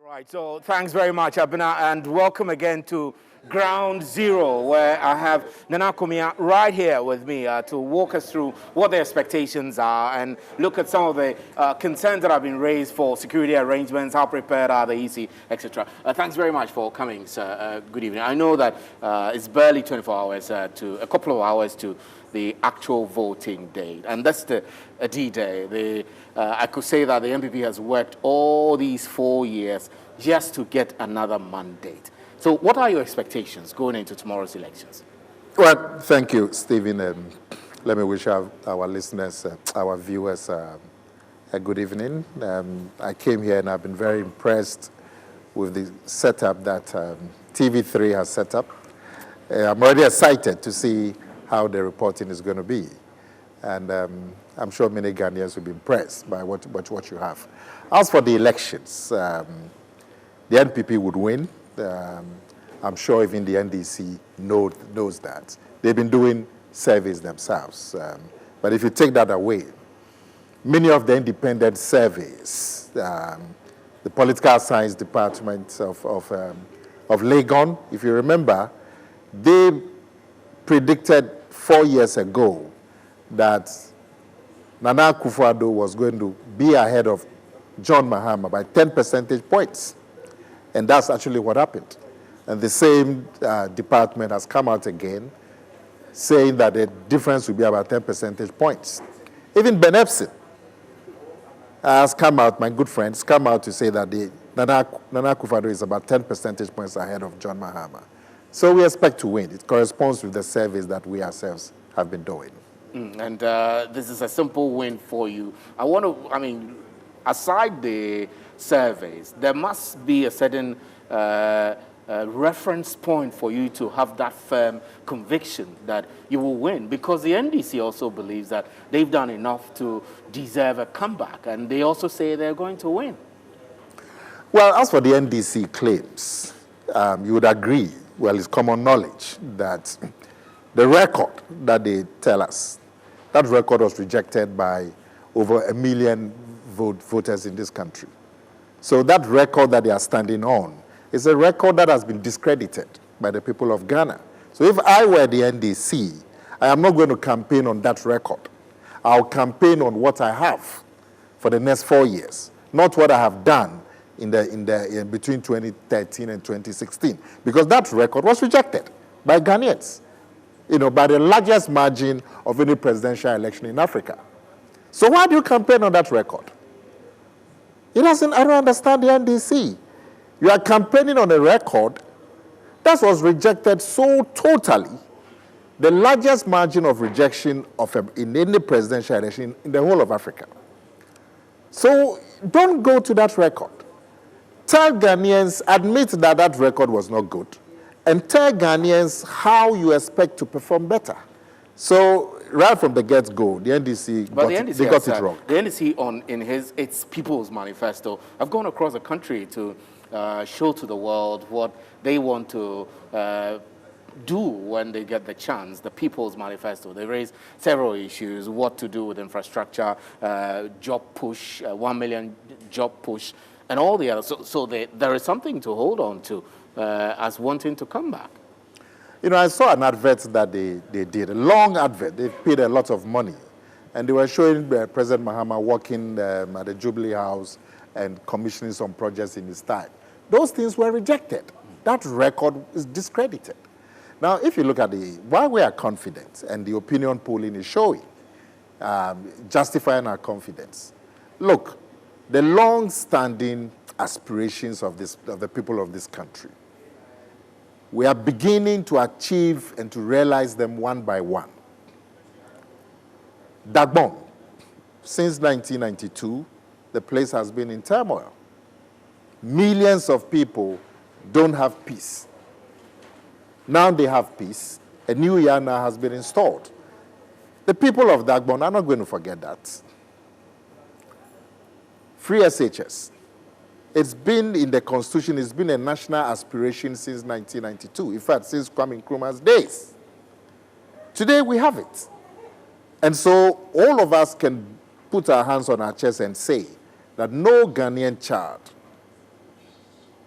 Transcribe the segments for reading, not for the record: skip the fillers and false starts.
Right, so thanks very much, Abina, and welcome again to Ground Zero, where I have Nana Akomea right here with me to walk us through what the expectations are and look at some of the concerns that have been raised for security arrangements, how prepared are the EC, etc. Thanks very much for coming, sir. Good evening. I know that it's barely 24 hours to a couple of hours to the actual voting date, and that's the D-Day. I could say that the MPP has worked all these 4 years just to get another mandate. So what are your expectations going into tomorrow's elections? Well, thank you, Stephen. Let me wish our listeners, our viewers, a good evening. I came here and I've been very impressed with the setup that TV3 has set up. I'm already excited to see how the reporting is going to be. And I'm sure many Ghanaians will be impressed by what you have. As for the elections, the NPP would win. I'm sure even the NDC knows that. They've been doing surveys themselves. But if you take that away, many of the independent surveys, the political science department of Legon, if you remember, they predicted 4 years ago that Nana Akufo-Addo was going to be ahead of John Mahama by 10 percentage points. And that's actually what happened. And the same department has come out again saying that the difference will be about 10 percentage points. Even Ben Epson has come out, my good friend, has come out to say that Nana Akufo-Addo is about 10 percentage points ahead of John Mahama. So we expect to win. It corresponds with the surveys that we ourselves have been doing. And this is a simple win for you. Aside the surveys, there must be a certain reference point for you to have that firm conviction that you will win, because the NDC also believes that they've done enough to deserve a comeback, and they also say they're going to win. Well, as for the NDC claims, you would agree, well, it's common knowledge that the record that they tell us, that record was rejected by over 1 million voters in this country. So that record that they are standing on is a record that has been discredited by the people of Ghana. So if I were the NDC, I am not going to campaign on that record. I'll campaign on what I have for the next 4 years, not what I have done in between 2013 and 2016, because that record was rejected by Ghanaians, by the largest margin of any presidential election in Africa. So why do you campaign on that record? I don't understand the NDC. You are campaigning on a record that was rejected so totally, the largest margin of rejection in any presidential election in the whole of Africa. So don't go to that record. Tell Ghanaians, admit that that record was not good, and tell Ghanaians how you expect to perform better. So right from the get-go, the NDC got it wrong. The NDC in its People's Manifesto have gone across the country to show to the world what they want to do when they get the chance. The People's Manifesto. They raise several issues: what to do with infrastructure, job push, 1 million job push, and all the others. So there is something to hold on to as wanting to come back. I saw an advert that they did, a long advert. They paid a lot of money. And they were showing President Mahama working at the Jubilee House and commissioning some projects in his time. Those things were rejected. That record is discredited. Now, if you look at why we are confident, and the opinion polling is showing, justifying our confidence. Look, the long-standing aspirations of the people of this country, we are beginning to achieve and to realize them one by one. Dagbon, since 1992, the place has been in turmoil. Millions of people don't have peace. Now they have peace. A new year now has been installed. The people of Dagbon are not going to forget that. Free SHS. It's been in the Constitution, it's been a national aspiration since 1992. In fact, since Kwame Nkrumah's days. Today we have it. And so all of us can put our hands on our chest and say that no Ghanaian child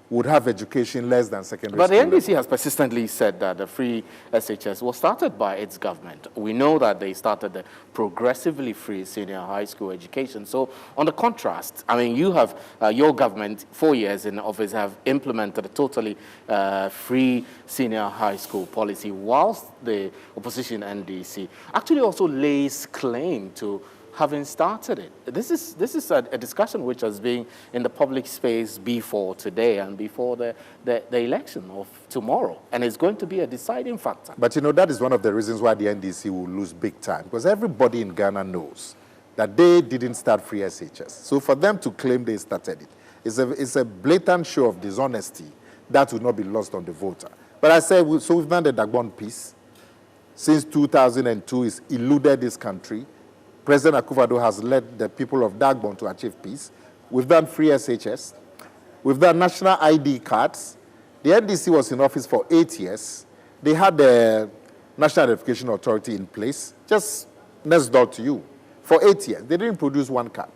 would have education less than secondary But the school NDC level. has persistently said that the free SHS was started by its government. We know that they started the progressively free senior high school education. So on the contrast, I mean, you have your government, 4 years in office, have implemented a totally free senior high school policy, whilst the opposition NDC actually also lays claim to having started it. This is a discussion which has been in the public space before today and before the election of tomorrow, and it's going to be a deciding factor. But you know, that is one of the reasons why the NDC will lose big time, because everybody in Ghana knows that they didn't start free SHS. So for them to claim they started it, it's a blatant show of dishonesty that will not be lost on the voter. But I say, so we've done the Dagbon peace. Since 2002, it's eluded this country. President Akufo-Addo has led the people of Dagbon to achieve peace. We've done free SHS. We've done national ID cards. The NDC was in office for 8 years. They had the National Identification Authority in place, just next door to you, for 8 years. They didn't produce one card.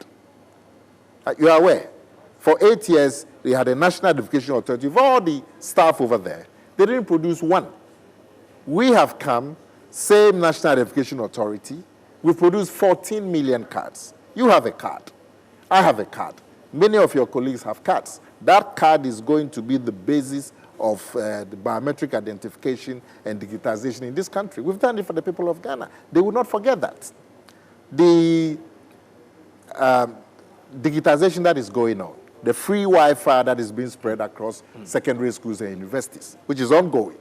You are aware? For 8 years, they had a National Identification Authority with all the staff over there. They didn't produce one. We have come, same National Identification Authority. We've produced 14 million cards. You have a card. I have a card. Many of your colleagues have cards. That card is going to be the basis of the biometric identification and digitization in this country. We've done it for the people of Ghana. They will not forget that. The digitization that is going on, the free Wi-Fi that is being spread across secondary schools and universities, which is ongoing.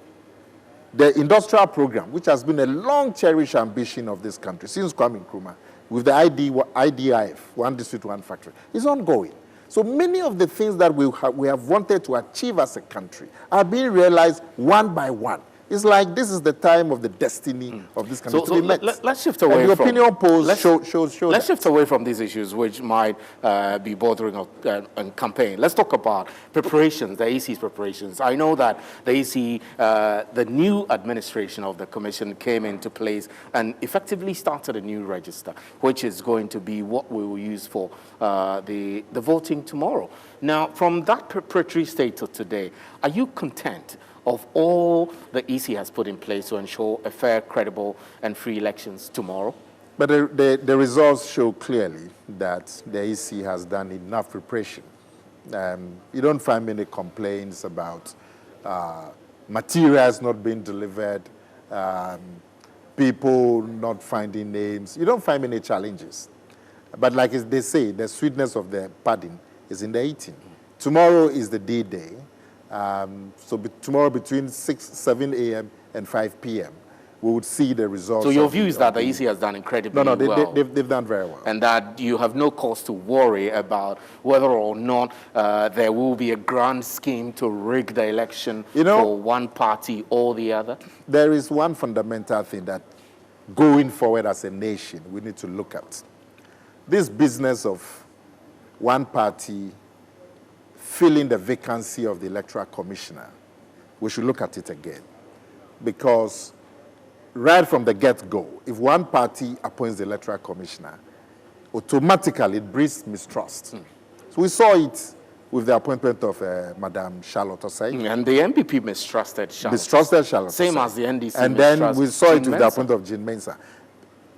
The industrial program, which has been a long-cherished ambition of this country since Kwame Nkrumah, with the IDIF, One District, One Factory, is ongoing. So many of the things that we have wanted to achieve as a country are being realized one by one. It's like this is the time of the destiny of this country to be met. Let's shift away and the from... opinion polls show Let's shift away from these issues which might be bothering a campaign. Let's talk about preparations, the EC's preparations. I know that the EC, the new administration of the commission came into place and effectively started a new register, which is going to be what we will use for the voting tomorrow. Now, from that preparatory state to today, are you content of all the EC has put in place to ensure a fair, credible, and free elections tomorrow? But the results show clearly that the EC has done enough preparation. You don't find many complaints about materials not being delivered, people not finding names. You don't find many challenges. But like they say, the sweetness of the pudding is in the eating. Tomorrow is the D-Day. Tomorrow between 7 a.m. and 5 p.m., we would see the results. So your view is that the EC has done incredibly well? No, they've done very well. And that you have no cause to worry about whether or not there will be a grand scheme to rig the election for one party or the other? There is one fundamental thing that going forward as a nation we need to look at. This business of one party filling the vacancy of the electoral commissioner, we should look at it again. Because right from the get-go, if one party appoints the electoral commissioner, automatically it breeds mistrust. So we saw it with the appointment of Madam Charlotte Osei. And the MPP mistrusted Charlotte. Mistrusted Charlotte Same Osei. as the NDC. And then we saw it with the appointment of Jean Mensah.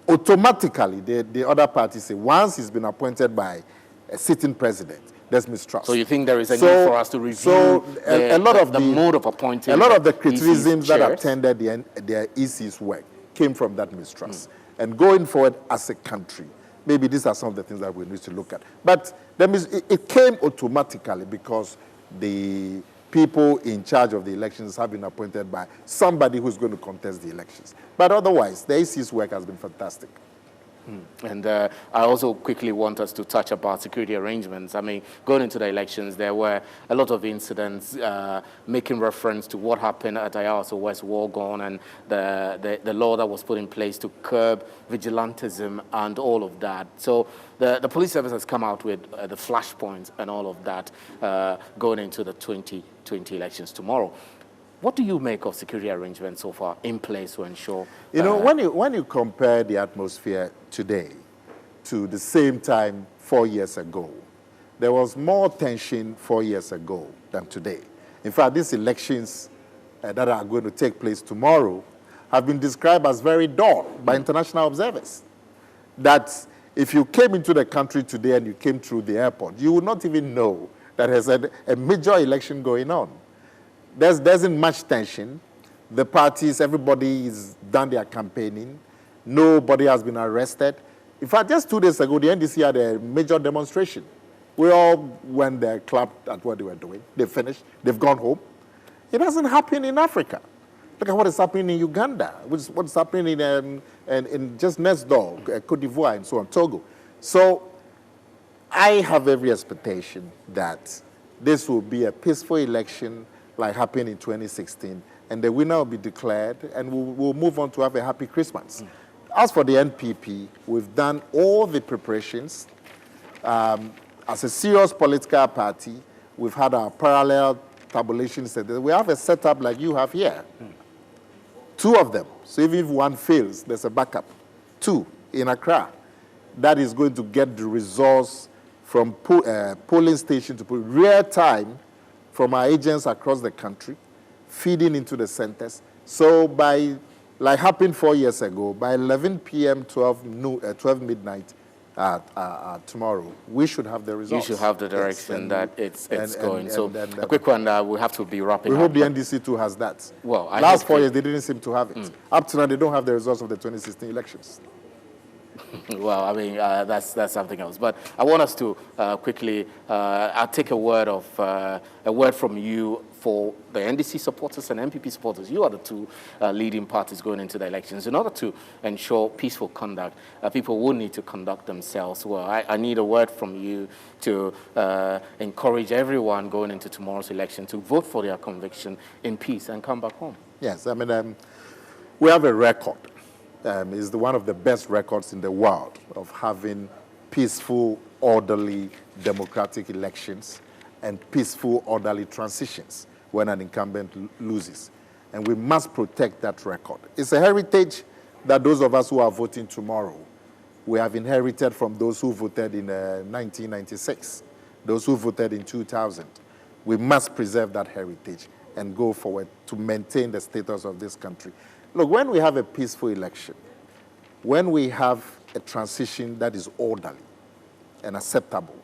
Automatically, the other party say, once he's been appointed by a sitting president, there's mistrust. So you think there is a need for us to review the mode of appointing? A lot of the criticisms that attended the EC's work came from that mistrust. And going forward as a country, maybe these are some of the things that we need to look at. But it came automatically because the people in charge of the elections have been appointed by somebody who's going to contest the elections. But otherwise, the EC's work has been fantastic. And I also quickly want us to touch about security arrangements. I mean, going into the elections, there were a lot of incidents making reference to what happened at Ayawaso West Wargon and the law that was put in place to curb vigilantism and all of that. So the police service has come out with the flashpoints and all of that going into the 2020 elections tomorrow. What do you make of security arrangements so far in place to ensure? You know, when you compare the atmosphere today to the same time 4 years ago, there was more tension 4 years ago than today. In fact, these elections that are going to take place tomorrow have been described as very dull by international observers. That if you came into the country today and you came through the airport, you would not even know that there's a major election going on. There isn't much tension. The parties, everybody has done their campaigning. Nobody has been arrested. In fact, just 2 days ago, the NDC had a major demonstration. We all went there, clapped at what they were doing. They finished. They've gone home. It doesn't happen in Africa. Look at what is happening in Uganda, what's happening in just next door, Cote d'Ivoire and so on, Togo. So I have every expectation that this will be a peaceful election like happened in 2016, and the winner will be declared, and we'll move on to have a happy Christmas. As for the NPP, we've done all the preparations. As a serious political party, we've had our parallel tabulations. We have a setup like you have here. 2 of them. So even if one fails, there's a backup. 2 in Accra. That is going to get the results from polling station to real time from our agents across the country, feeding into the centers. So by, like happened 4 years ago, by 11 p.m., 12 midnight tomorrow, we should have the results. You should have the direction that it's going. A quick one, we have to be wrapping up. We hope the NDC too has that. Well, last 4 years, they didn't seem to have it. Up to now, they don't have the results of the 2016 elections. Well, I mean, that's something else. But I want us to quickly, I'll take a word from you for the NDC supporters and MPP supporters. You are the 2 leading parties going into the elections. In order to ensure peaceful conduct, people will need to conduct themselves well. I need a word from you to encourage everyone going into tomorrow's election to vote for their conviction in peace and come back home. Yes, I mean, we have a record. It's one of the best records in the world of having peaceful, orderly, democratic elections and peaceful, orderly transitions when an incumbent loses. And we must protect that record. It's a heritage that those of us who are voting tomorrow, we have inherited from those who voted in 1996, those who voted in 2000. We must preserve that heritage and go forward to maintain the status of this country. Look, when we have a peaceful election, when we have a transition that is orderly and acceptable,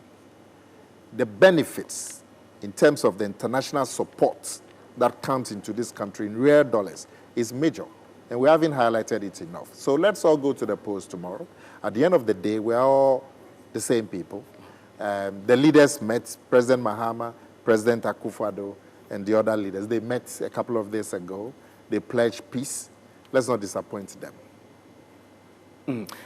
the benefits in terms of the international support that comes into this country in real dollars is major, and we haven't highlighted it enough. So let's all go to the polls tomorrow. At the end of the day, we're all the same people. The leaders met, President Mahama, President Akufo-Addo, and the other leaders. They met a couple of days ago. They pledged peace. Let's not disappoint them.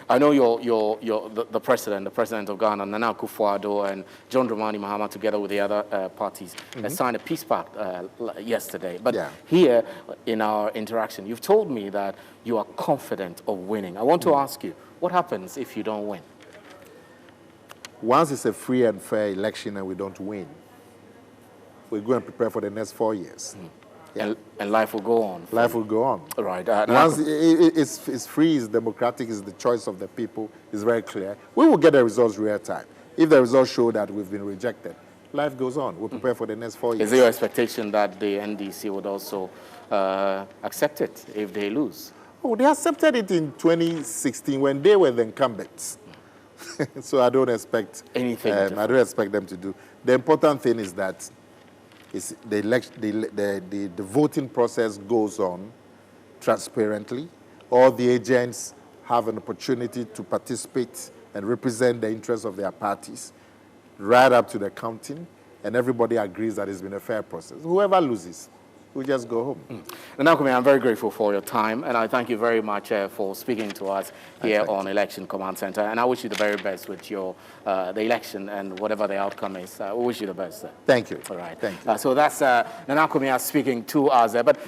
I know the president of Ghana, Nana Akufo-Addo, and John Dramani Mahama, together with the other parties, signed a peace pact yesterday. But here, in our interaction, you've told me that you are confident of winning. I want to ask you, what happens if you don't win? Once it's a free and fair election and we don't win, we're going to prepare for the next 4 years. Yeah. And life will go on. Life will go on. All right. Once it's free, it's democratic, it's the choice of the people, it's very clear. We will get the results real time. If the results show that we've been rejected, life goes on. We'll prepare for the next 4 years. Is it your expectation that the NDC would also accept it if they lose? Oh, they accepted it in 2016 when they were the incumbents. So I don't expect anything. I don't expect them to do. The important thing is that the voting process goes on transparently. All the agents have an opportunity to participate and represent the interests of their parties right up to the counting, and everybody agrees that it's been a fair process. Whoever loses, we just go home. Nana Akomea, I'm very grateful for your time, and I thank you very much for speaking to us here on Election Command Center. And I wish you the very best with your the election and whatever the outcome is. We wish you the best. Thank you. All right. Thank you. So that's Nana Akomea speaking to us there. But